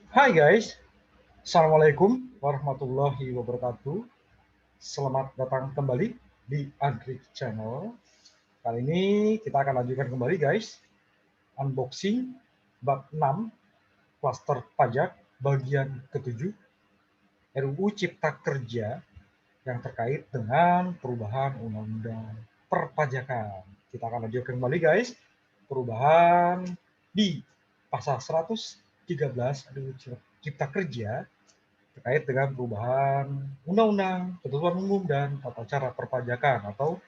Hai guys, Assalamualaikum warahmatullahi wabarakatuh. Selamat datang kembali di Agri Channel. Kali ini kita akan lanjutkan kembali guys, unboxing bab 6 klaster pajak bagian ke-7 RUU Cipta Kerja yang terkait dengan perubahan undang-undang perpajakan. Kita akan lanjutkan kembali guys, perubahan di pasal 113 RUU Cipta Kerja terkait dengan perubahan undang-undang, ketentuan umum, dan tata cara perpajakan atau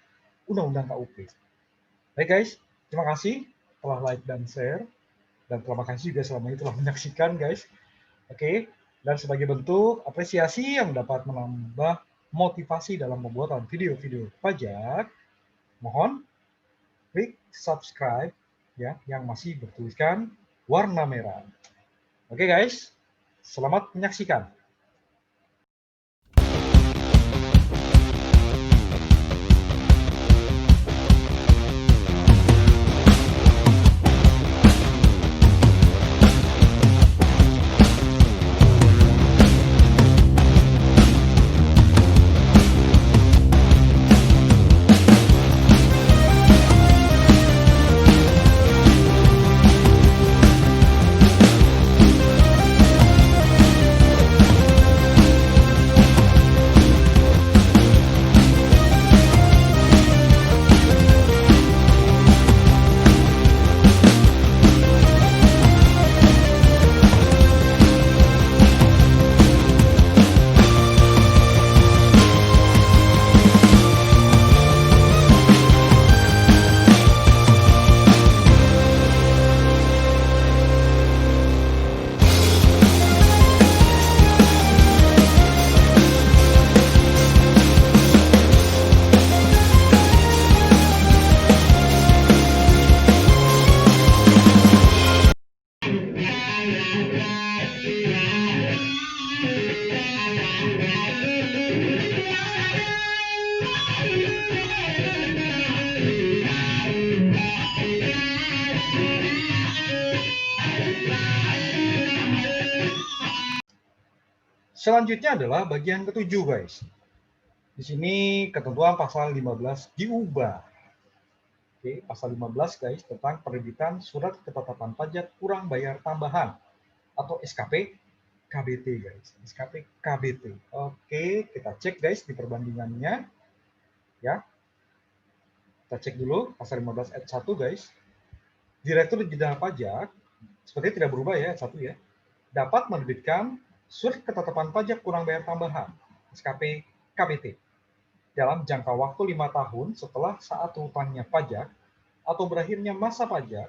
undang-undang KUP. Baik guys, terima kasih telah like dan share, dan terima kasih juga selama ini telah menyaksikan guys. Oke, dan sebagai bentuk apresiasi yang dapat menambah motivasi dalam pembuatan video-video pajak, mohon klik subscribe ya yang masih bertuliskan warna merah. Oke guys, selamat menyaksikan. Selanjutnya adalah bagian ke-7 guys. Di sini ketentuan pasal 15 diubah. Oke, pasal 15 guys tentang penerbitan surat ketetapan pajak kurang bayar tambahan atau SKP KBT guys. SKP KBT. Oke, kita cek guys di perbandingannya ya. Kita cek dulu pasal 15 ayat 1 guys. Direktur Jenderal Pajak sepertinya tidak berubah ya, 1 ya. Dapat menerbitkan surat ketetapan pajak kurang bayar tambahan SKP KBT dalam jangka waktu 5 tahun setelah saat turunannya pajak atau berakhirnya masa pajak,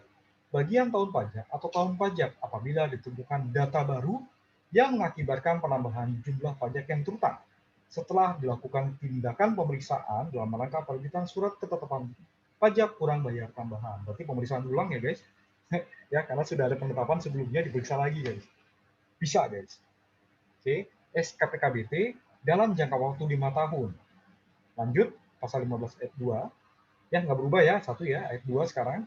bagian tahun pajak atau tahun pajak apabila ditemukan data baru yang mengakibatkan penambahan jumlah pajak yang terutang setelah dilakukan tindakan pemeriksaan dalam rangka penerbitan surat ketetapan pajak kurang bayar tambahan. Berarti pemeriksaan ulang ya guys. Ya, karena sudah ada penetapan sebelumnya diperiksa lagi guys. Bisa guys. Oke, SKPKBT dalam jangka waktu 5 tahun. Lanjut, pasal 15 ayat 2, ya nggak berubah ya, 1 ya, ayat 2 sekarang.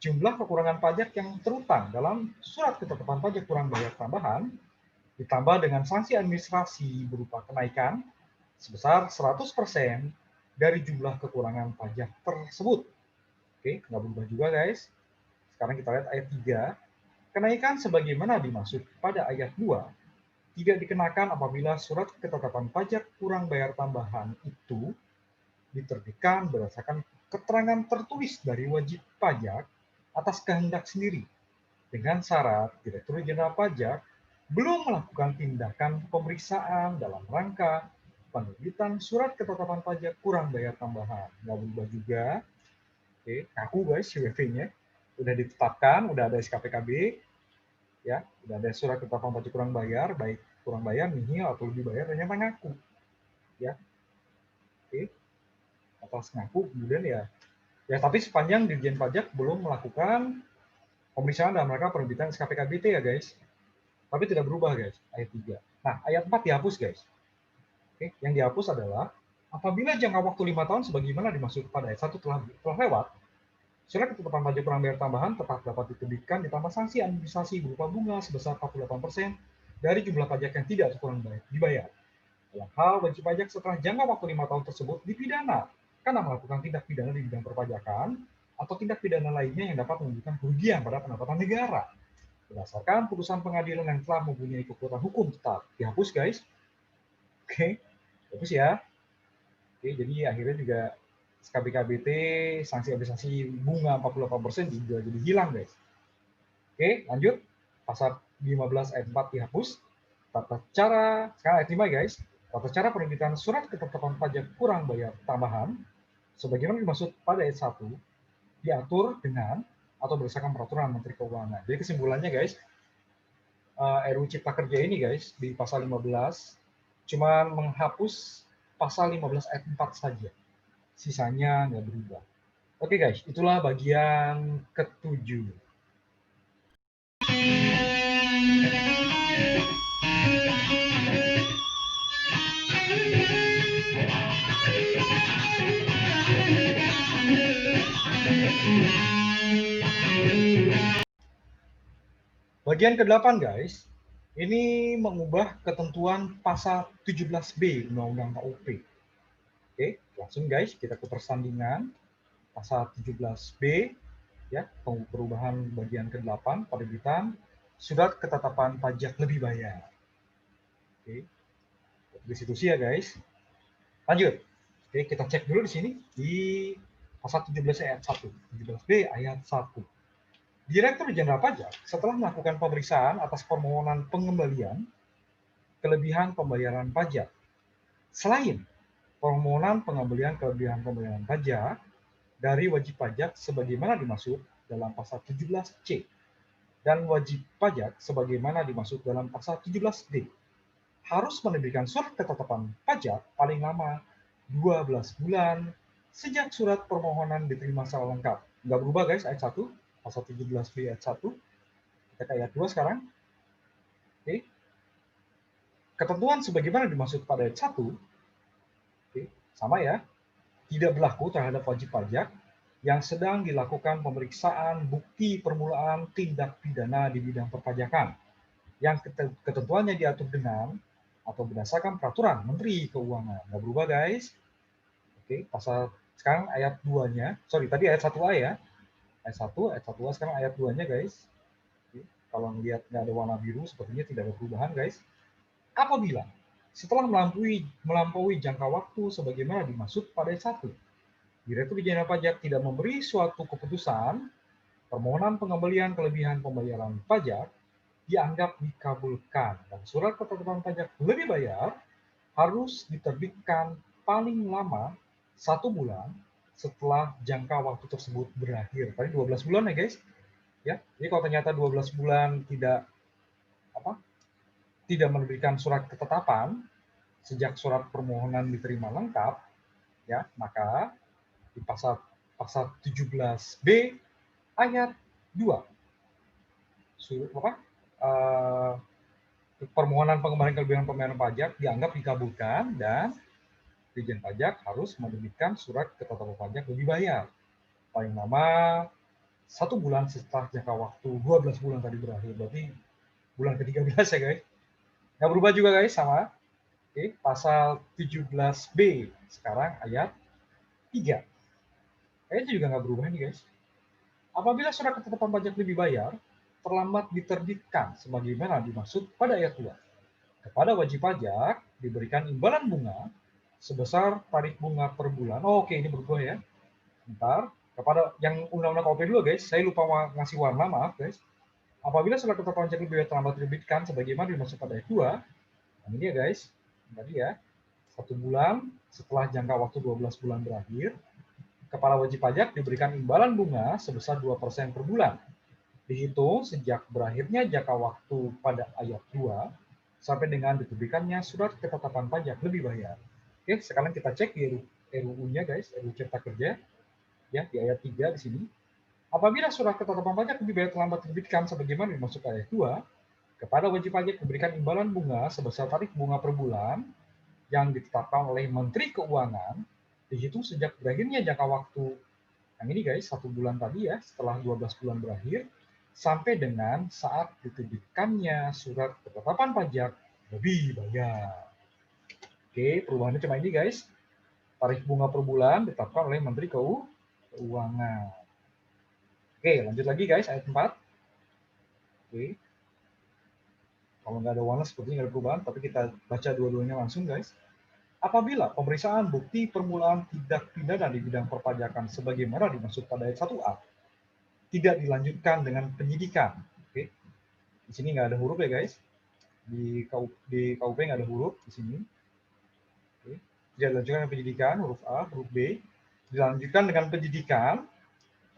Jumlah kekurangan pajak yang terutang dalam surat ketetapan pajak kurang bayar tambahan ditambah dengan sanksi administrasi berupa kenaikan sebesar 100% dari jumlah kekurangan pajak tersebut. Oke, nggak berubah juga guys. Sekarang kita lihat ayat 3. Kenaikan sebagaimana dimaksud pada ayat 2 tidak dikenakan apabila surat ketetapan pajak kurang bayar tambahan itu diterbitkan berdasarkan keterangan tertulis dari wajib pajak atas kehendak sendiri, dengan syarat Direktur Jenderal Pajak belum melakukan tindakan pemeriksaan dalam rangka penerbitan surat ketetapan pajak kurang bayar tambahan. Nggak berubah juga. Oke, ngaku guys CWV-nya. Udah ditetapkan, udah ada SKPKB, ya, udah ada surat ketetapan pajak kurang bayar, baik kurang bayar, nihil, atau lebih bayar, ternyata ngaku. Ya, oke, atas ngaku, kemudian ya tapi sepanjang Dirjen Pajak belum melakukan pemeriksaan dalam rangka penerbitan SKPKBT ya guys. Tapi tidak berubah guys, ayat 3. Nah, ayat 4 dihapus guys. Oke, yang dihapus adalah apabila jangka waktu 5 tahun sebagaimana dimaksud pada ayat 1 telah lewat, surat ketetapan pajak kurang bayar tambahan tetap dapat diterbitkan ditambah sanksi administrasi berupa bunga sebesar 48% dari jumlah pajak yang tidak atau kurang dibayar. Dalam hal wajib pajak setelah jangka waktu 5 tahun tersebut dipidana karena melakukan tindak pidana di bidang perpajakan atau tindak pidana lainnya yang dapat menimbulkan kerugian pada pendapatan negara. Berdasarkan putusan pengadilan yang telah mempunyai kekuatan hukum tetap dihapus, guys. Oke, hapus ya. Oke, jadi akhirnya juga SKB-KBT sanksi administrasi bunga 48% juga jadi hilang, guys. Oke, lanjut. Pasal 15 ayat 4 dihapus. Tata cara, sekarang ayat 5, guys. Tata cara penerbitan surat ketetapan pajak kurang bayar tambahan sebagaimana dimaksud pada ayat 1 diatur dengan atau berdasarkan peraturan Menteri Keuangan. Jadi kesimpulannya, guys, RUU Cipta Kerja ini, guys, di pasal 15 cuma menghapus pasal 15 ayat 4 saja. Sisanya nggak berubah. Oke, guys, itulah bagian ketujuh. Bagian ke-8, guys, ini mengubah ketentuan pasal 17B Undang-Undang KUP. Oke, langsung, guys, kita ke persandingan pasal 17B, ya, perubahan bagian ke-8 penerbitan surat ketetapan pajak lebih bayar. Oke, restitusi ya, guys. Lanjut. Oke, kita cek dulu di sini di pasal 17 ayat 1, 17B ayat 1. Direktur Jenderal Pajak setelah melakukan pemeriksaan atas permohonan pengembalian kelebihan pembayaran pajak, selain permohonan pengembalian kelebihan pembayaran pajak dari wajib pajak sebagaimana dimaksud dalam pasal 17C dan wajib pajak sebagaimana dimaksud dalam pasal 17D, harus menerbitkan surat ketetapan pajak paling lama 12 bulan sejak surat permohonan diterima secara lengkap. Nggak berubah, guys, ayat 1, pasal 17B ayat 1. Kita ke ayat 2 sekarang. Oke. Ketentuan sebagaimana dimaksud pada ayat 1, oke, sama ya, tidak berlaku terhadap wajib pajak yang sedang dilakukan pemeriksaan bukti permulaan tindak pidana di bidang perpajakan, yang ketentuannya diatur dengan atau berdasarkan peraturan Menteri Keuangan. Nggak berubah, guys. Oke, pasal sekarang ayat 2-nya, sorry, tadi ayat 1A ya, ayat 1A, sekarang ayat 2-nya, guys. Oke, kalau melihat nggak ada warna biru, sepertinya tidak ada perubahan, guys. Apabila setelah melampaui jangka waktu sebagaimana dimaksud pada ayat 1, Direktur Jenderal Pajak tidak memberi suatu keputusan, permohonan pengembalian kelebihan pembayaran pajak dianggap dikabulkan dan surat ketetapan pajak lebih bayar harus diterbitkan paling lama 1 bulan setelah jangka waktu tersebut berakhir. Tadi 12 bulan ya, guys. Ya, jadi kalau ternyata 12 bulan tidak menerbitkan surat ketetapan sejak surat permohonan diterima lengkap, ya, maka di pasal 17B ayat 2 permohonan pengembalian kelebihan pembayaran pajak dianggap dikabulkan dan Dijen Pajak harus menerbitkan surat ketetapan pajak lebih bayar paling lama 1 bulan setelah jangka waktu 12 bulan tadi berakhir, berarti bulan ke-13 ya, guys. Nggak berubah juga, guys, sama. Oke, pasal 17B sekarang ayat 3. Kayaknya juga nggak berubah nih, guys. Apabila surat ketetapan pajak lebih bayar terlambat diterbitkan sebagaimana dimaksud pada ayat 2, kepada wajib pajak diberikan imbalan bunga sebesar tarif bunga per bulan. Oh, oke, ini berubah ya. Bentar, kepada yang undang-undang KUP dulu, guys. Saya lupa ngasih warna, maaf, guys. Apabila surat ketetapan pajak lebih bayar terlambat diterbitkan sebagaimana dimaksud pada ayat 2, ini dia, guys. Tadi ya, 1 bulan setelah jangka waktu 12 bulan berakhir, kepala wajib pajak diberikan imbalan bunga sebesar 2% per bulan, dihitung sejak berakhirnya jangka waktu pada ayat 2 sampai dengan diterbitkannya surat ketetapan pajak lebih bayar. Oke, sekarang kita cek di RUU-nya, guys, RUU Cipta Kerja, ya, di ayat 3 di sini. Apabila surat ketetapan pajak lebih bayar terlambat diterbitkan sebagaimana dimaksud ayat 2, kepada wajib pajak diberikan imbalan bunga sebesar tarif bunga per bulan yang ditetapkan oleh Menteri Keuangan, dihitung sejak berakhirnya jangka waktu yang ini, guys, 1 bulan tadi ya, setelah 12 bulan berakhir, sampai dengan saat diterbitkannya surat ketetapan pajak lebih bayar. Oke, perubahannya cuma ini guys. Tarif bunga per bulan ditetapkan oleh Menteri Keuangan. Oke, lanjut lagi guys, ayat 4. Oke. Kalau nggak ada warna sepertinya nggak ada perubahan, tapi kita baca dua-duanya langsung guys. Apabila pemeriksaan bukti permulaan tindak pidana di bidang perpajakan sebagaimana dimaksud pada ayat 1A tidak dilanjutkan dengan penyidikan. Oke. Di sini nggak ada huruf ya guys. Di KUP nggak ada huruf di sini. Oke. Tidak dilanjutkan dengan penyidikan, huruf A, huruf B. Dilanjutkan dengan penyidikan,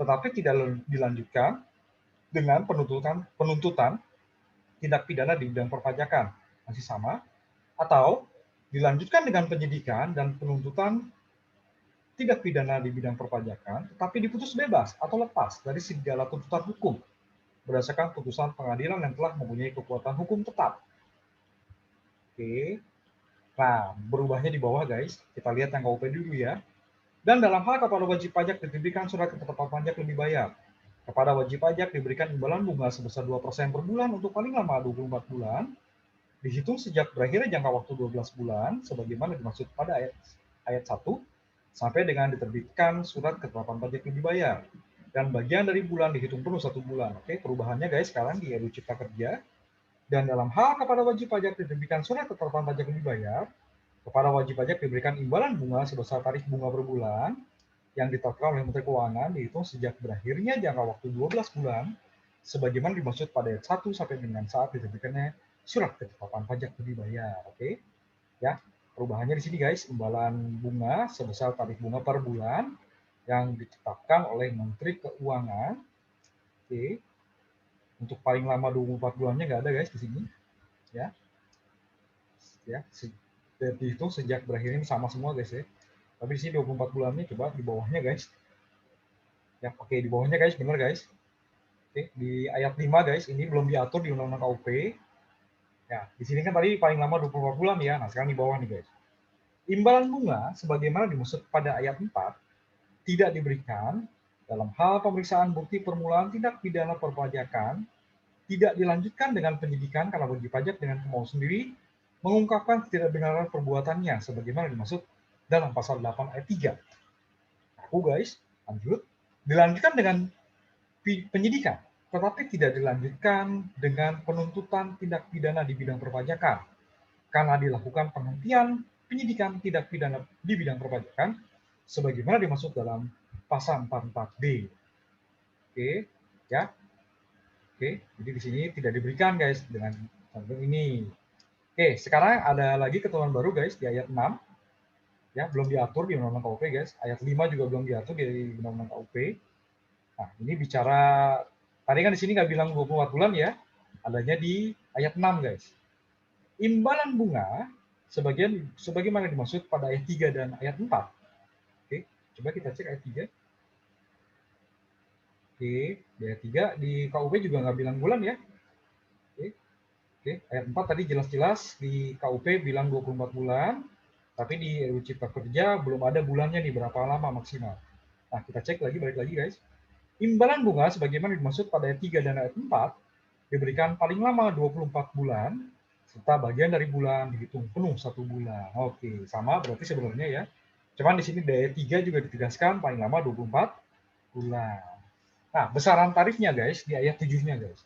tetapi tidak dilanjutkan dengan penuntutan tindak pidana di bidang perpajakan. Masih sama. Atau dilanjutkan dengan penyidikan dan penuntutan tindak pidana di bidang perpajakan, tetapi diputus bebas atau lepas dari segala tuntutan hukum berdasarkan putusan pengadilan yang telah mempunyai kekuatan hukum tetap. Oke. Nah, berubahnya di bawah guys. Kita lihat yang KUP dulu ya. Dan dalam hal kepada wajib pajak diterbitkan surat ketetapan pajak lebih bayar. Kepada wajib pajak diberikan imbalan bunga sebesar 2% per bulan untuk paling lama 24 bulan, dihitung sejak berakhirnya jangka waktu 12 bulan, sebagaimana dimaksud pada ayat 1, sampai dengan diterbitkan surat ketetapan pajak lebih bayar. Dan bagian dari bulan dihitung penuh 1 bulan. Oke, perubahannya guys sekarang di RUU Cipta Kerja. Dan dalam hal kepada wajib pajak diterbitkan surat ketetapan pajak lebih bayar, kepada wajib pajak diberikan imbalan bunga sebesar tarif bunga per bulan yang ditetapkan oleh Menteri Keuangan dihitung sejak berakhirnya jangka waktu 12 bulan, sebagaimana dimaksud pada ayat 1 sampai dengan saat diterbitkannya surat ketetapan pajak lebih bayar. Oke, ya. Perubahannya di sini guys, imbalan bunga sebesar tarif bunga per bulan yang ditetapkan oleh Menteri Keuangan. Oke. Untuk paling lama 24 bulannya nggak ada guys di sini. Ya. Ya, dihitung sejak berakhirnya sama semua guys ya. Tapi di sini 24 bulannya coba di bawahnya guys. Ya, oke di bawahnya guys, benar guys. Oke, di ayat 5 guys, ini belum diatur di Undang-Undang KUP. Ya, di sini kan tadi paling lama 24 bulan ya. Nah, sekarang di bawah nih guys. Imbalan bunga sebagaimana dimaksud pada ayat 4 tidak diberikan dalam hal pemeriksaan bukti permulaan tindak pidana perpajakan, tidak dilanjutkan dengan penyidikan karena wajib pajak dengan kemauan sendiri mengungkapkan ketidakbenaran perbuatannya sebagaimana dimaksud dalam pasal 8 ayat 3. Aku guys, lanjut. Dilanjutkan dengan penyidikan, tetapi tidak dilanjutkan dengan penuntutan tindak pidana di bidang perpajakan karena dilakukan penghentian penyidikan tindak pidana di bidang perpajakan sebagaimana dimaksud dalam pasal 44B. Oke, ya. Oke, jadi di sini tidak diberikan guys dengan contoh ini. Oke, sekarang ada lagi ketentuan baru guys di ayat 6. Ya, belum diatur di Undang-Undang KUP guys. Ayat 5 juga belum diatur di Undang-Undang KUP. Nah, ini bicara tadi kan di sini nggak bilang 24 bulan ya. Adanya di ayat 6 guys. Imbalan bunga sebagaimana dimaksud pada ayat 3 dan ayat 4. Oke, coba kita cek ayat 3. Oke, di ayat 3 di KUP juga nggak bilang bulan ya. Oke, ayat 4 tadi jelas-jelas di KUP bilang 24 bulan, tapi di RUU Cipta Kerja belum ada bulannya nih berapa lama maksimal. Nah, kita cek lagi, balik lagi guys. Imbalan bunga sebagaimana dimaksud pada ayat 3 dan ayat 4 diberikan paling lama 24 bulan, serta bagian dari bulan dihitung penuh 1 bulan. Oke, sama berarti sebenarnya ya. Cuman di sini di ayat 3 juga ditegaskan paling lama 24 bulan. Nah, besaran tarifnya guys, di ayat 7-nya guys.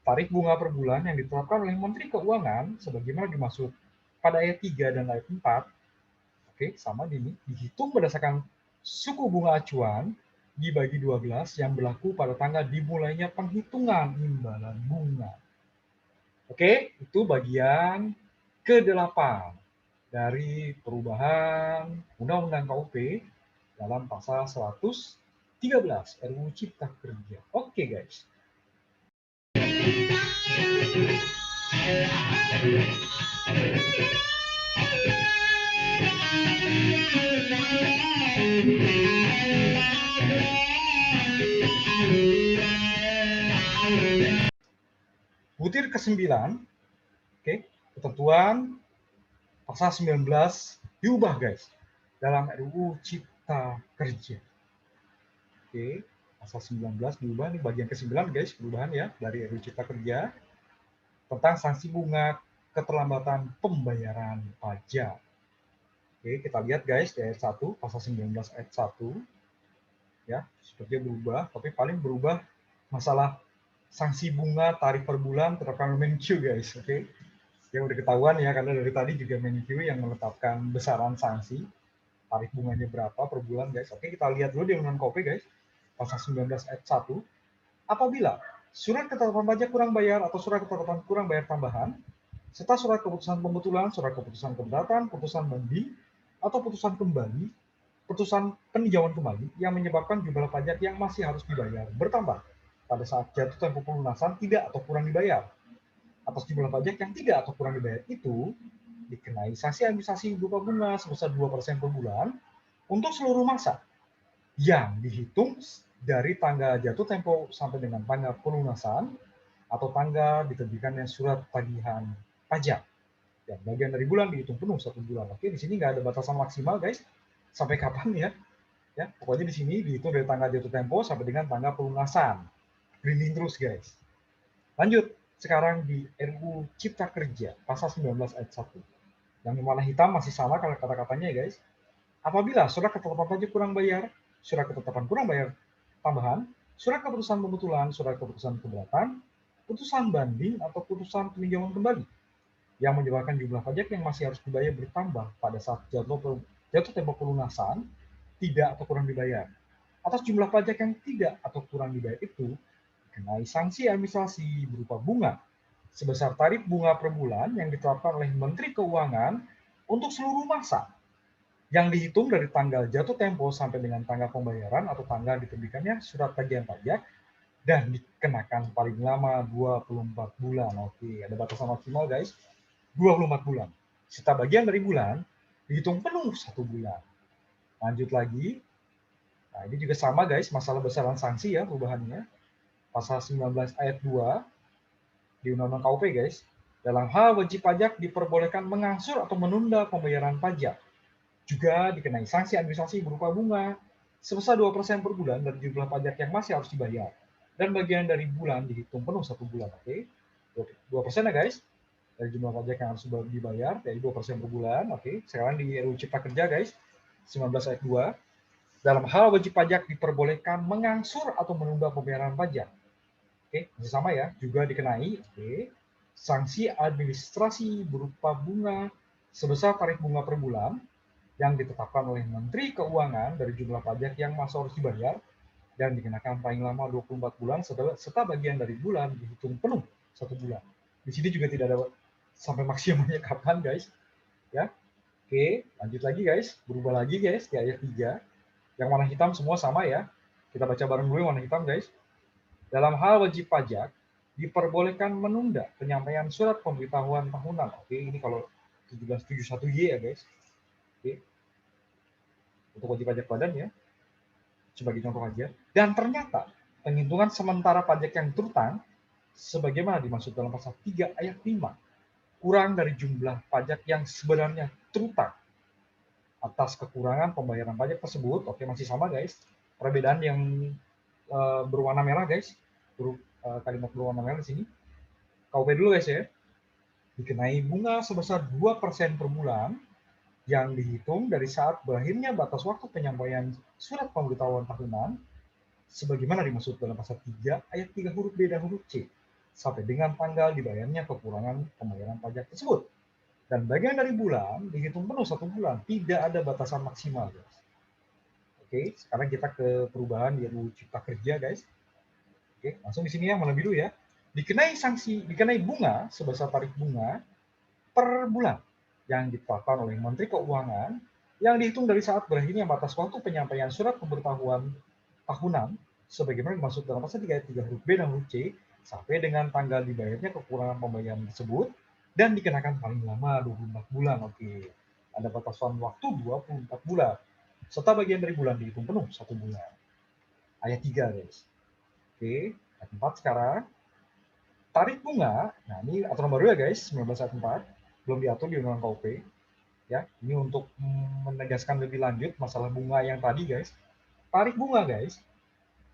Tarif bunga per bulan yang ditetapkan oleh Menteri Keuangan sebagaimana dimaksud pada ayat 3 dan ayat 4, oke, sama ini, dihitung berdasarkan suku bunga acuan dibagi 12 yang berlaku pada tanggal dimulainya penghitungan imbalan bunga. Oke, itu bagian ke-8 dari perubahan Undang-Undang KUP dalam pasal 113 RUU Cipta Kerja. Oke guys. Butir ke-9, oke, ketentuan pasal 19 diubah guys dalam RUU Cipta Kerja. Oke. Pasal 19 diubah, nih bagian ke-9 guys, perubahan ya dari RUU Cipta Kerja tentang sanksi bunga keterlambatan pembayaran pajak. Oke, kita lihat guys di ayat 1, pasal 19 ayat 1, ya, sepertinya berubah, tapi paling berubah masalah sanksi bunga tarif per bulan terapkan Menkyu guys, oke. Yang udah ketahuan ya, karena dari tadi juga Menkyu yang menetapkan besaran sanksi, tarif bunganya berapa per bulan guys. Oke, kita lihat dulu di Undang-Undang KUHP guys, pasal 19 ayat 1, apabila surat ketetapan pajak kurang bayar atau surat ketetapan kurang bayar tambahan, serta surat keputusan pembetulan, surat keputusan keberatan, putusan banding, atau putusan kembali, putusan peninjauan kembali yang menyebabkan jumlah pajak yang masih harus dibayar bertambah pada saat jatuh tempo pelunasan tidak atau kurang dibayar. Atas jumlah pajak yang tidak atau kurang dibayar itu dikenai sanksi administrasi berupa bunga sebesar 2% per bulan untuk seluruh masa yang dihitung dari tanggal jatuh tempo sampai dengan tanggal pelunasan atau tanggal diterbitkannya surat tagihan pajak. Dan bagian dari bulan dihitung penuh 1 bulan. Oke, di sini nggak ada batasan maksimal guys. Sampai kapan ya? Ya, pokoknya di sini dihitung dari tanggal jatuh tempo sampai dengan tanggal pelunasan. Grinding terus guys. Lanjut, sekarang di RUU Cipta Kerja pasal 19 ayat 1. Yang warna hitam masih sama kalau kata-katanya ya guys. Apabila surat ketetapan pajak kurang bayar, surat ketetapan kurang bayar tambahan, surat keputusan pembetulan, surat keputusan keberatan, putusan banding atau putusan peninjauan kembali yang menyebabkan jumlah pajak yang masih harus dibayar bertambah pada saat jatuh tempo pelunasan tidak atau kurang dibayar. Atas jumlah pajak yang tidak atau kurang dibayar itu dikenai sanksi administrasi berupa bunga sebesar tarif bunga per bulan yang ditetapkan oleh Menteri Keuangan untuk seluruh masa yang dihitung dari tanggal jatuh tempo sampai dengan tanggal pembayaran atau tanggal diterbitkannya surat tagihan pajak dan dikenakan paling lama 24 bulan. Oke, ada batasan maksimal guys, 24 bulan. Serta bagian dari bulan dihitung penuh 1 bulan. Lanjut lagi. Nah, ini juga sama guys, masalah besaran sanksi ya perubahannya. Pasal 19 ayat 2 di Undang-Undang KUP guys. Dalam hal wajib pajak diperbolehkan mengangsur atau menunda pembayaran pajak. Juga dikenai sanksi administrasi berupa bunga sebesar 2% per bulan dari jumlah pajak yang masih harus dibayar. Dan bagian dari bulan dihitung penuh 1 bulan. Oke, 2% ya guys. Dari jumlah pajak yang harus dibayar, dari 2% per bulan. Oke, sekarang di RUU Cipta Kerja guys, 19 ayat 2. Dalam hal wajib pajak diperbolehkan mengangsur atau menunda pembayaran pajak. Oke, masih sama ya, juga dikenai sanksi administrasi berupa bunga sebesar tarif bunga per bulan yang ditetapkan oleh Menteri Keuangan dari jumlah pajak yang masih harus dibayar dan dikenakan paling lama 24 bulan serta bagian dari bulan dihitung penuh 1 bulan. Di sini juga tidak ada sampai maksimalnya kapan guys. Ya. Oke, lanjut lagi guys, berubah lagi guys di ayat 3. Yang warna hitam semua sama ya. Kita baca bareng dulu yang warna hitam guys. Dalam hal wajib pajak, diperbolehkan menunda penyampaian surat pemberitahuan tahunan. Oke, ini kalau 1771Y ya guys. Oke. Untuk wajib pajak badan ya, sebagai contoh aja. Dan ternyata penghitungan sementara pajak yang terutang, sebagaimana dimaksud dalam pasal 3 ayat 5, kurang dari jumlah pajak yang sebenarnya terutang. Atas kekurangan pembayaran pajak tersebut, oke masih sama guys, perbedaan yang berwarna merah guys, kalimat berwarna merah di sini. KUP dulu guys ya, dikenai bunga sebesar 2% per bulan yang dihitung dari saat berakhirnya batas waktu penyampaian surat pemberitahuan tahunan sebagaimana dimaksud dalam pasal 3 ayat 3 huruf B dan huruf C sampai dengan tanggal dibayarnya kekurangan pembayaran pajak tersebut. Dan bagian dari bulan dihitung penuh 1 bulan, tidak ada batasan maksimal guys. Oke, sekarang kita ke perubahan di RUU Cipta Kerja guys. Oke, langsung di sini ya, mana biru ya. Dikenai bunga sebesar tarif bunga per bulan yang ditetapkan oleh Menteri Keuangan yang dihitung dari saat berakhirnya batas waktu penyampaian surat pemberitahuan tahunan sebagaimana dimaksud dalam pasal 3 ayat 3 huruf B dan huruf C sampai dengan tanggal dibayarnya kekurangan pembayaran tersebut dan dikenakan paling lama 24 bulan. Oke. Ada batasan waktu 24 bulan. Serta bagian dari bulan dihitung penuh 1 bulan. Ayat 3 guys. Oke, ayat 4 sekarang. Tarif bunga, nah ini aturan baru ya guys, 19 ayat 4, belum diatur di Undang-Undang KUP. Ya, ini untuk menegaskan lebih lanjut masalah bunga yang tadi guys. Tarif bunga guys,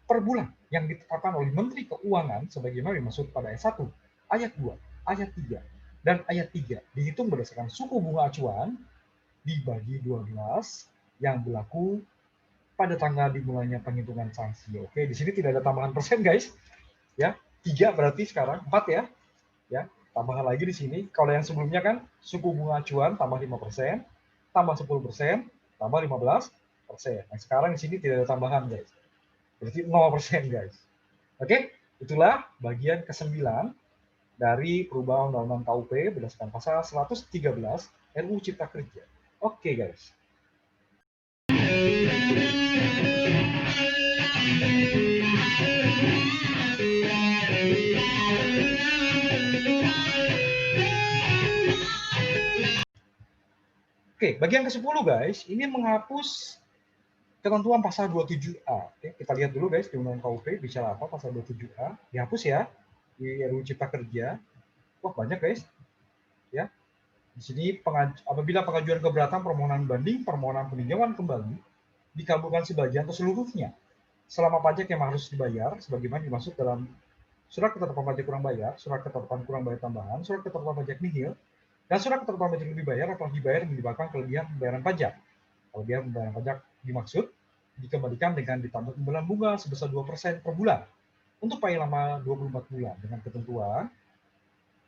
per bulan yang ditetapkan oleh Menteri Keuangan sebagaimana dimaksud pada ayat 1, ayat 2, ayat 3, dan ayat 3 dihitung berdasarkan suku bunga acuan dibagi 12 yang berlaku pada tanggal dimulainya penghitungan sanksi. Oke, di sini tidak ada tambahan persen, guys. Ya, 3 berarti sekarang 4 ya. Ya, tambahan lagi di sini. Kalau yang sebelumnya kan suku bunga acuan tambah 5%, tambah 10%, tambah 15%. Nah, sekarang di sini tidak ada tambahan, guys. Berarti 0%, guys. Oke, itulah bagian ke-9 dari perubahan Undang-Undang KUP berdasarkan pasal 113 RUU Cipta Kerja. Oke, guys. Oke, bagian ke-10 guys, ini menghapus ketentuan pasal 27A. Oke, kita lihat dulu guys di Undang-Undang KUP bicara apa pasal 27A. Dihapus ya di RUU Cipta Kerja. Wah, banyak guys. Ya. Di sini apabila pengajuan keberatan permohonan banding permohonan peninjauan kembali dikabulkan sebagian atau seluruhnya selama pajak yang harus dibayar sebagaimana dimaksud dalam surat ketetapan pajak kurang bayar, surat ketetapan kurang bayar tambahan, surat ketetapan pajak nihil, dan surat ketetapan pajak lebih bayar atau dibayar menyebabkan kelebihan pembayaran pajak. Kelebihan pembayaran pajak dimaksud dikembalikan dengan ditambah imbalan bunga sebesar 2% per bulan untuk paling lama 24 bulan dengan ketentuan.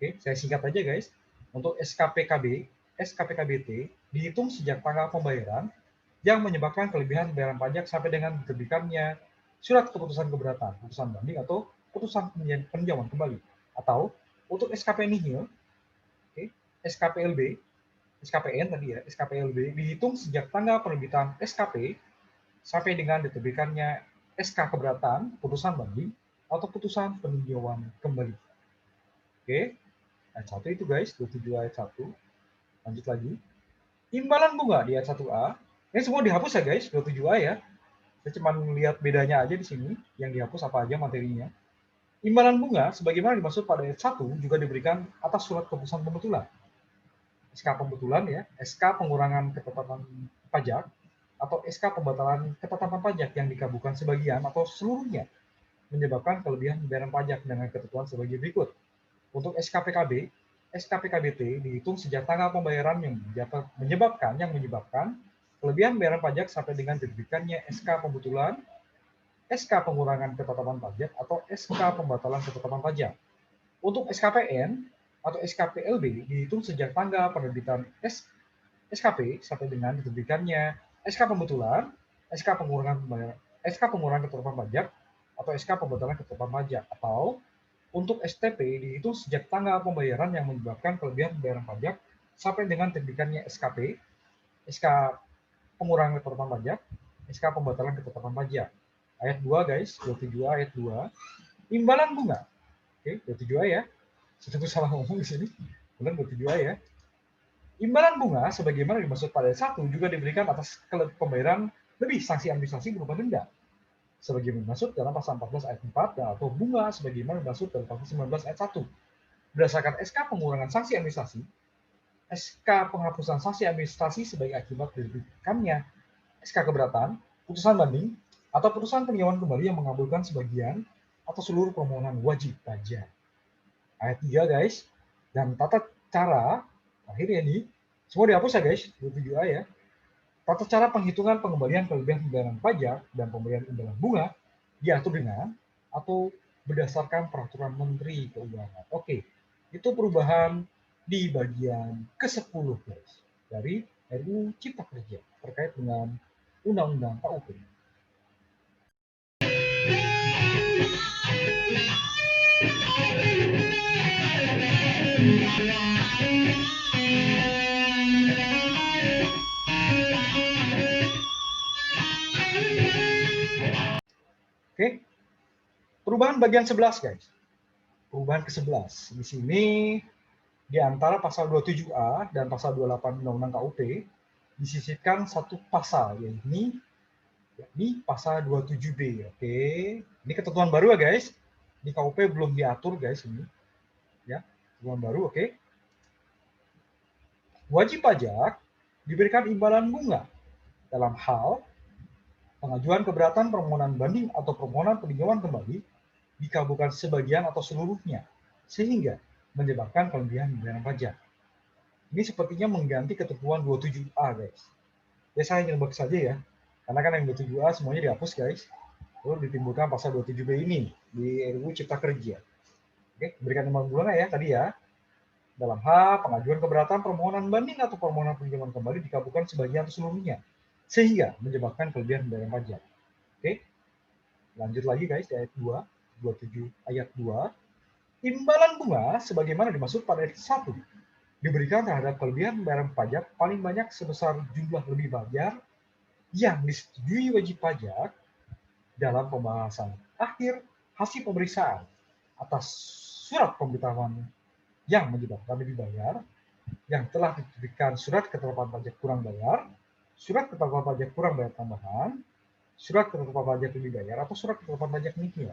Oke, saya singkat aja guys. Untuk SKPKB, SKPKBT dihitung sejak tanggal pembayaran yang menyebabkan kelebihan pembayaran pajak sampai dengan diterbitkannya surat keputusan keberatan, putusan banding atau putusan peninjauan kembali. Atau untuk SKP nihil, okay, SKPLB, SKPN tadi ya, SKPLB dihitung sejak tanggal penerbitan SKP sampai dengan diterbitkannya SK keberatan, putusan banding atau putusan peninjauan kembali. Oke, ayat 1 itu guys, 27 ayat 1. Lanjut lagi. Imbalan bunga di ayat 1A, ini semua dihapus ya guys, 27A ya. Saya cuma melihat bedanya aja di sini, yang dihapus apa aja materinya. Imbalan bunga, sebagaimana dimaksud pada ayat 1, juga diberikan atas surat keputusan pembetulan. SK pembetulan ya, SK pengurangan ketetapan pajak, atau SK pembatalan ketetapan pajak yang dikabulkan sebagian atau seluruhnya, menyebabkan kelebihan pembayaran pajak dengan ketentuan sebagai berikut. Untuk SKPKB, SKPKBT dihitung sejak tanggal pembayaran yang menyebabkan kelebihan pembayaran pajak sampai dengan diterbitkannya SK pembetulan, SK pengurangan ketetapan pajak atau SK pembatalan ketetapan pajak. Untuk SKPN atau SKPLB dihitung sejak tanggal penerbitan SKP sampai dengan diterbitkannya SK pembetulan, SK pengurangan ketetapan pajak atau SK pembatalan ketetapan pajak. Atau untuk STP dihitung sejak tanggal pembayaran yang menyebabkan kelebihan pembayaran pajak sampai dengan terbitkannya SKP, SK pengurangan ketetapan pajak, SK pembatalan ketetapan pajak. Ayat 2 guys, 27 ayat 2. Imbalan bunga. Oke, 27 ya. Saya salah ngomong di sini. Benar 27 ya. Imbalan bunga sebagaimana dimaksud pada ayat 1 juga diberikan atas pembayaran lebih sanksi administrasi berupa denda. Sebagaimana dimaksud dalam pasal 14 ayat 4 atau bunga sebagaimana dimaksud dalam pasal 19 ayat 1. Berdasarkan SK pengurangan sanksi administrasi, SK penghapusan sanksi administrasi sebagai akibat diterbitkannya SK keberatan, putusan banding, atau putusan peninjauan kembali yang mengabulkan sebagian atau seluruh permohonan wajib pajak. Ayat 3 guys, dan tata cara, akhirnya ini, semua dihapus ya guys, 27A ya. Tata cara penghitungan pengembalian kelebihan pembayaran pajak dan pemberian imbalan bunga diatur dengan atau berdasarkan peraturan Menteri Keuangan. Oke, itu perubahan di bagian ke-10 guys dari RUU Cipta Kerja terkait dengan Undang-Undang KUP. Oke, perubahan bagian 11 guys. Perubahan ke-11. Di sini di antara pasal 27A dan pasal 28 Undang-Undang KUP disisipkan satu pasal, yakni pasal 27B. Oke, ini ketentuan baru ya guys. Di KUP belum diatur guys ini. Ya, ketentuan baru, oke. Wajib pajak diberikan imbalan bunga dalam hal Pengajuan keberatan permohonan banding atau permohonan peninjauan kembali dikabulkan sebagian atau seluruhnya, sehingga menyebabkan kelebihan pembayaran pajak. Ini sepertinya mengganti ketentuan 27A, guys. Ya saya nyebut saja ya, karena kan yang 27A semuanya dihapus, guys. Lalu ditimbulkan pasal 27B ini di RUU Cipta Kerja. Oke, berikan 5 bulan ya tadi ya. Dalam hal pengajuan keberatan permohonan banding atau permohonan peninjauan kembali dikabulkan sebagian atau seluruhnya, sehingga menyebabkan kelebihan pembayaran pajak. Oke, lanjut lagi guys di ayat 2, 27 ayat 2. Imbalan bunga sebagaimana dimaksud pada ayat 1 diberikan terhadap kelebihan pembayaran pajak paling banyak sebesar jumlah lebih bayar yang disetujui wajib pajak dalam pembahasan akhir hasil pemeriksaan atas surat pemberitahuan yang menyebabkan lebih bayar yang telah diterbitkan surat ketetapan pajak kurang bayar, surat ketetapan pajak kurang bayar tambahan, surat ketetapan pajak lebih bayar, atau surat ketetapan pajak nihil.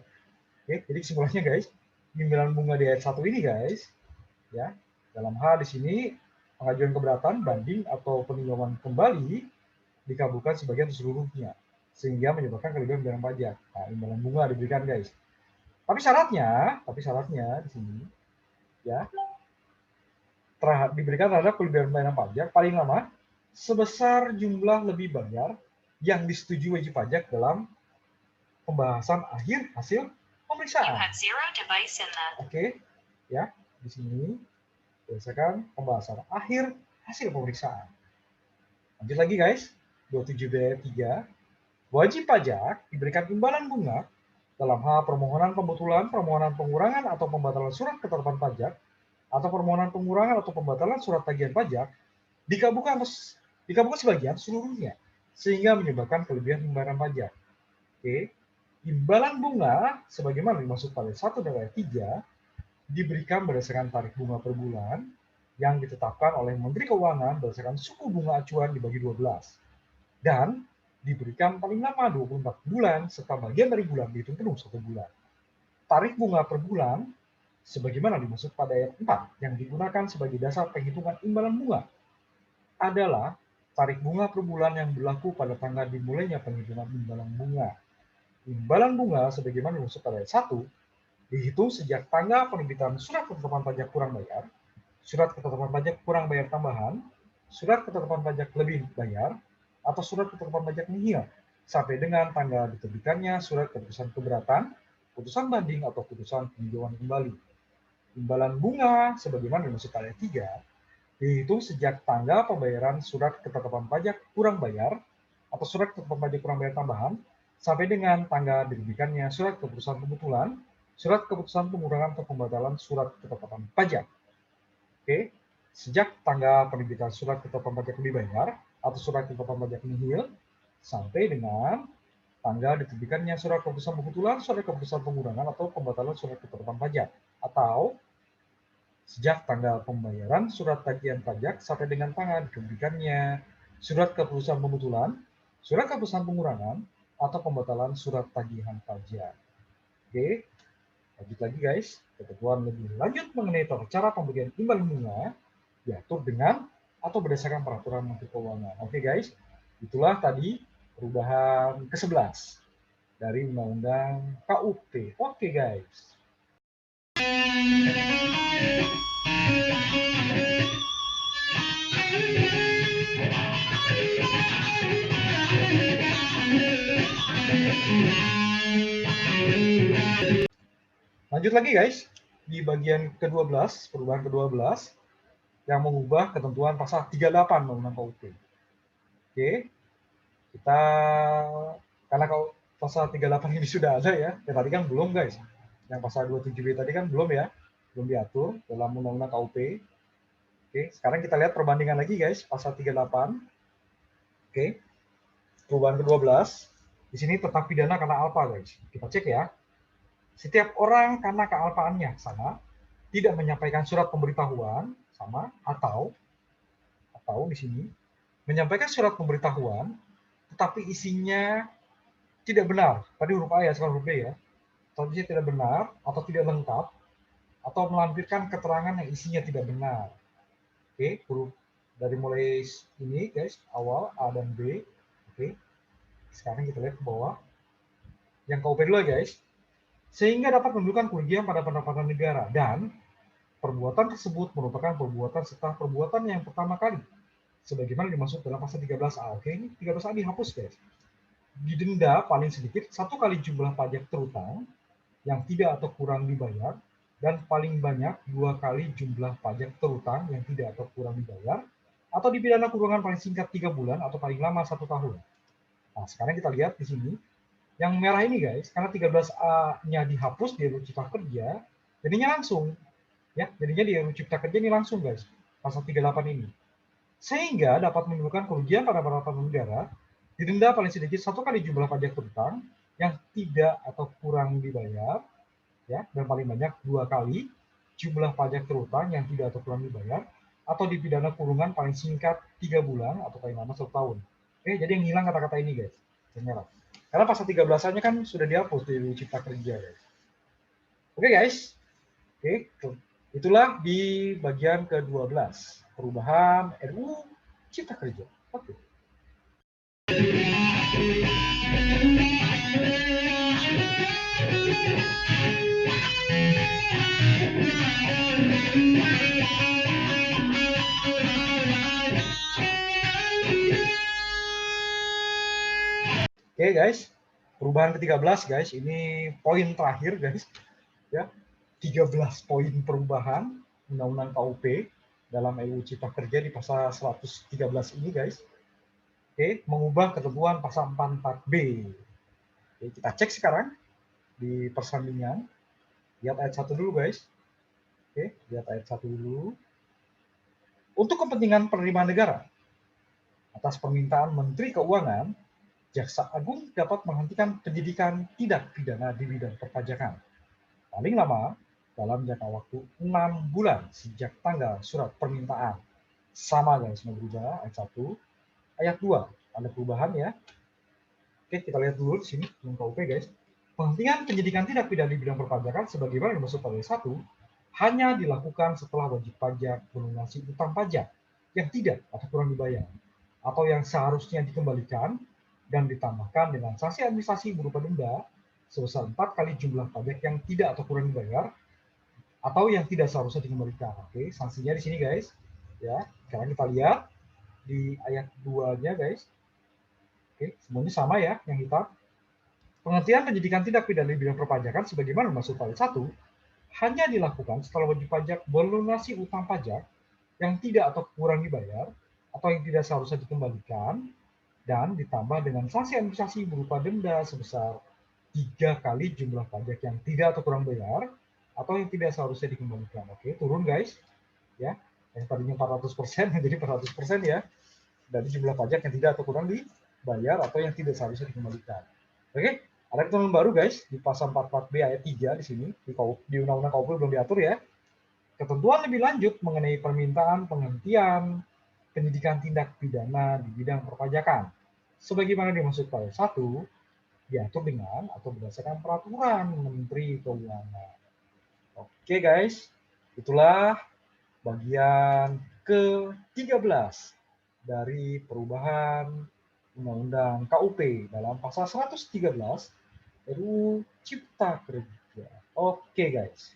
Oke, jadi kesimpulannya guys, imbalan bunga di ayat 1 ini guys, ya, dalam hal di sini pengajuan keberatan, banding, atau peninjauan kembali dikabulkan sebagian seluruhnya, sehingga menyebabkan kelebihan pembayaran pajak. Nah, imbalan bunga diberikan guys. Tapi syaratnya di sini, ya, diberikan terhadap kelebihan pembayaran pajak paling lama sebesar jumlah lebih bayar yang disetujui wajib pajak dalam pembahasan akhir hasil pemeriksaan. Oke, ya, di sini berdasarkan pembahasan akhir hasil pemeriksaan. Lanjut lagi guys, 27B3, wajib pajak diberikan imbalan bunga dalam hal permohonan pembetulan, permohonan pengurangan atau pembatalan surat ketetapan pajak, atau permohonan pengurangan atau pembatalan surat tagihan pajak dikabulkan sebagian seluruhnya, sehingga menyebabkan kelebihan pembayaran pajak. Oke, imbalan bunga sebagaimana dimaksud pada 1 dan ayat 3 diberikan berdasarkan tarif bunga per bulan yang ditetapkan oleh Menteri Keuangan berdasarkan suku bunga acuan dibagi 12 dan diberikan paling lama 24 bulan serta bagian dari bulan dihitung penuh 1 bulan. Tarif bunga per bulan sebagaimana dimaksud pada ayat 4 yang digunakan sebagai dasar penghitungan imbalan bunga adalah tarif bunga per bulan yang berlaku pada tanggal dimulainya penghitungan imbalan bunga. Imbalan bunga sebagaimana dimaksud pada ayat 1 dihitung sejak tanggal penerbitan surat ketetapan pajak kurang bayar, surat ketetapan pajak kurang bayar tambahan, surat ketetapan pajak lebih bayar, atau surat ketetapan pajak nihil, sampai dengan tanggal diterbitkannya surat keputusan keberatan, putusan banding, atau putusan peninjauan kembali. Imbalan bunga sebagaimana dimaksud ayat 3 dihitung sejak tanggal pembayaran surat ketetapan pajak kurang bayar atau surat ketetapan pajak kurang bayar tambahan sampai dengan tanggal diterbitkannya surat keputusan pembetulan, surat keputusan pengurangan atau pembatalan surat ketetapan pajak. Oke, sejak tanggal penerbitan surat ketetapan pajak lebih bayar atau surat ketetapan pajak nihil sampai dengan tanggal diterbitkannya surat keputusan pembetulan, surat keputusan pengurangan atau pembatalan surat ketetapan pajak, atau sejak tanggal pembayaran surat tagihan pajak sampai dengan tanggal diterbitkannya surat keputusan pembetulan, surat keputusan pengurangan, atau pembatalan surat tagihan pajak. Oke, lanjut lagi guys, ketentuan lebih lanjut mengenai tata cara pemberian imbalan bunga diatur dengan atau berdasarkan peraturan Menteri Keuangan. Oke guys, itulah tadi perubahan ke-11 dari Undang-Undang KUP. Oke guys. Lanjut lagi guys, di bagian ke-12, perubahan ke-12 yang mengubah ketentuan pasal 38 Undang-Undang KUP. Oke, kita karena kalau pasal 38 ini sudah ada ya tadi kan belum guys. Yang pasal 27B tadi kan belum ya, belum diatur dalam Undang-Undang KUP. Oke, sekarang kita lihat perbandingan lagi guys, pasal 38. Oke, perubahan ke-12. Di sini tetap pidana karena alfa guys. Kita cek ya. Setiap orang karena kealpaannya sama, tidak menyampaikan surat pemberitahuan sama, atau di sini menyampaikan surat pemberitahuan tetapi isinya tidak benar. Tadi huruf A ya, sekarang huruf B ya. Tapi tidak benar atau tidak lengkap atau melampirkan keterangan yang isinya tidak benar. Oke, huruf dari mulai ini guys, awal A dan B. Oke. Sekarang kita lihat ke bawah. Yang KUP dulu ya guys. Sehingga dapat menimbulkan kerugian pada pendapatan negara dan perbuatan tersebut merupakan perbuatan serta perbuatan yang pertama kali sebagaimana dimaksud dalam pasal 13A. Oke, ini 13A dihapus guys. Didenda paling sedikit 1 kali jumlah pajak terutang yang tidak atau kurang dibayar dan paling banyak 2 kali jumlah pajak terutang yang tidak atau kurang dibayar atau dipidana kurungan paling singkat 3 bulan atau paling lama 1 tahun. Nah, sekarang kita lihat di sini yang merah ini guys, karena 13A-nya dihapus di RUU Cipta Kerja, jadinya langsung ya, jadinya di RUU Cipta Kerja ini langsung guys, pasal 38 ini. Sehingga dapat menimbulkan kerugian pada pendapatan negara, didenda paling sedikit 1 kali jumlah pajak terutang yang tidak atau kurang dibayar, ya, dan paling banyak 2 kali jumlah pajak terutang yang tidak atau kurang dibayar, atau dipidana kurungan paling singkat 3 bulan atau paling lama 1 tahun. Oke, jadi yang hilang kata-kata ini guys, yang merah. Karena pasal 13-nya kan sudah dihapus di RUU Cipta Kerja guys. Oke guys, oke, itulah di bagian ke-12 perubahan RUU Cipta Kerja. Oke. Oke guys, perubahan ke-13 guys, ini poin terakhir guys. Ya, 13 poin perubahan Undang-Undang KUP dalam RUU Cipta Kerja di pasal 113 ini guys. Oke, mengubah ketentuan pasal 44B. Oke, kita cek sekarang di persandingan. Lihat ayat 1 dulu guys. Oke, lihat ayat 1 dulu. Untuk kepentingan penerimaan negara, atas permintaan Menteri Keuangan, Jaksa Agung dapat menghentikan penyidikan tindak pidana di bidang perpajakan paling lama dalam jangka waktu 6 bulan sejak tanggal surat permintaan. Sama guys, mau berubah ayat 1. Ayat 2, ada perubahan ya. Oke, kita lihat dulu di sini dengan KUP guys. Penghentian penyidikan tindak pidana di bidang perpajakan sebagaimana dimaksud pada ayat 1 hanya dilakukan setelah wajib pajak melunasi utang pajak yang tidak atau kurang dibayar atau yang seharusnya dikembalikan dan ditambahkan dengan sanksi administrasi berupa denda sebesar 4 kali jumlah pajak yang tidak atau kurang dibayar atau yang tidak seharusnya dikembalikan. Oke, sanksinya di sini guys. Ya, sekarang kita lihat di ayat 2-nya guys. Oke, semuanya sama ya yang hitam. Penghentian penyidikan tindak pidana di bidang perpajakan sebagaimana dimaksud pasal 1 hanya dilakukan setelah wajib pajak melunasi utang pajak yang tidak atau kurang dibayar atau yang tidak seharusnya dikembalikan dan ditambah dengan sanksi administrasi berupa denda sebesar 3 kali jumlah pajak yang tidak atau kurang bayar atau yang tidak seharusnya dikembalikan. Oke, turun guys. Ya, yang tadinya 400% menjadi 400% ya. Dari jumlah pajak yang tidak atau kurang dibayar atau yang tidak seharusnya dikembalikan. Oke, ada ketentuan baru guys di pasal 44B ayat 3 di sini di Undang-Undang KUP belum diatur ya. Ketentuan lebih lanjut mengenai permintaan penghentian penyidikan tindak pidana di bidang perpajakan. Sebagaimana dimaksud pasal 1 diatur dengan atau berdasarkan peraturan Menteri Keuangan. Oke guys, itulah bagian ke-13 dari perubahan Undang-Undang KUP dalam pasal 113 RUU Cipta Kerja. Oke guys.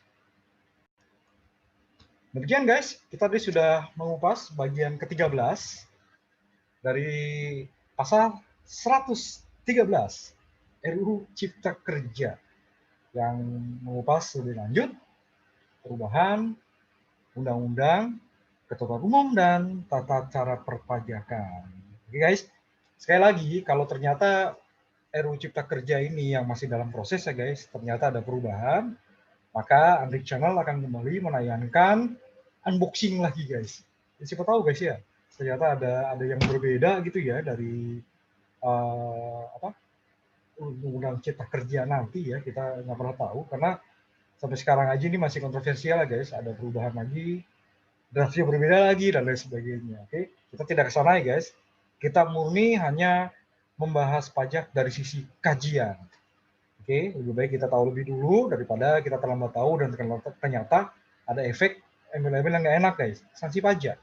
Demikian guys, kita tadi sudah mengupas bagian ke-13 dari pasal 113 RUU Cipta Kerja yang mengupas lebih lanjut perubahan undang-undang, ketentuan umum, dan tata cara perpajakan. Oke guys, sekali lagi kalau ternyata RUU Cipta Kerja ini yang masih dalam proses ya guys, ternyata ada perubahan, maka Andrik Channel akan kembali menayangkan unboxing lagi guys. Ya, siapa tahu guys ya, ternyata ada yang berbeda gitu ya dari Undang-Undang Cipta Kerja nanti ya, kita nggak pernah tahu karena sampai sekarang aja ini masih kontroversial guys, ada perubahan lagi, draftnya berbeda lagi dan lain sebagainya. Oke, kita tidak ke sana ya guys. Kita murni hanya membahas pajak dari sisi kajian. Oke, lebih baik kita tahu lebih dulu daripada kita terlambat tahu dan ternyata ada efek embel-embel yang nggak enak guys, sanksi pajak.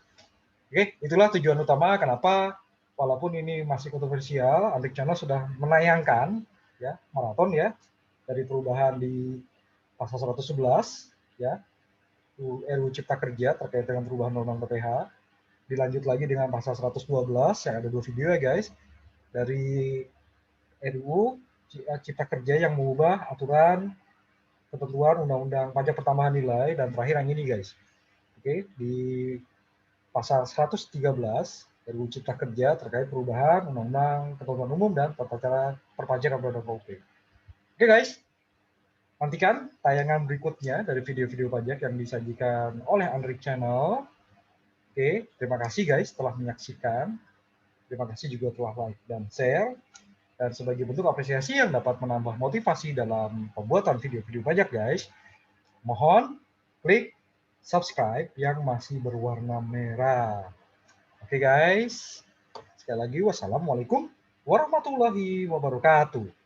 Oke, itulah tujuan utama kenapa walaupun ini masih kontroversial, Andrik Channel sudah menayangkan ya maraton ya dari perubahan di pasal 111 ya RUU Cipta Kerja terkait dengan perubahan undang-undang PPH. Dilanjut lagi dengan pasal 112 yang ada 2 video ya guys. Dari RUU Cipta Kerja yang mengubah aturan ketentuan undang-undang pajak pertambahan nilai dan terakhir yang ini guys. Oke, di pasal 113 RUU Cipta Kerja terkait perubahan undang-undang ketentuan umum dan tata cara perpajakan produk KUHP. Oke guys, nantikan tayangan berikutnya dari video-video pajak yang disajikan oleh Andrik Channel. Oke, terima kasih guys telah menyaksikan. Terima kasih juga telah like dan share. Dan sebagai bentuk apresiasi yang dapat menambah motivasi dalam pembuatan video-video pajak guys, mohon klik subscribe yang masih berwarna merah. Oke guys, sekali lagi wassalamualaikum warahmatullahi wabarakatuh.